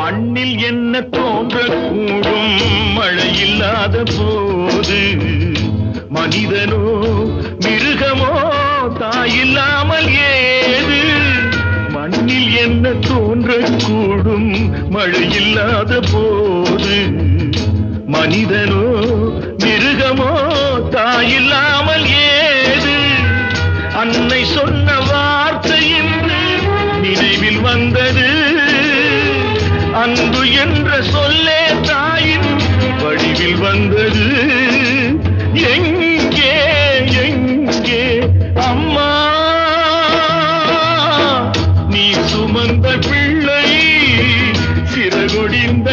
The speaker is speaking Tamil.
மண்ணில் என்ன தோன்றக்கூடும் மழை இல்லாத போது மனிதனோ மிருகமோ தாயில்லாமல் ஏது மண்ணில் என்ன தோன்றக்கூடும் மழை இல்லாத போது மனிதனோ மிருகமோ தாயில்லாமல் ஏது அன்னை சொன்ன வார்த்தை என்று நினைவில் வந்தது அன்பு என்ற சொல்லே தாயின் வடிவில் வந்தது எங்கே எங்கே அம்மா நீ சுமந்த பிள்ளை சிறகொடிந்த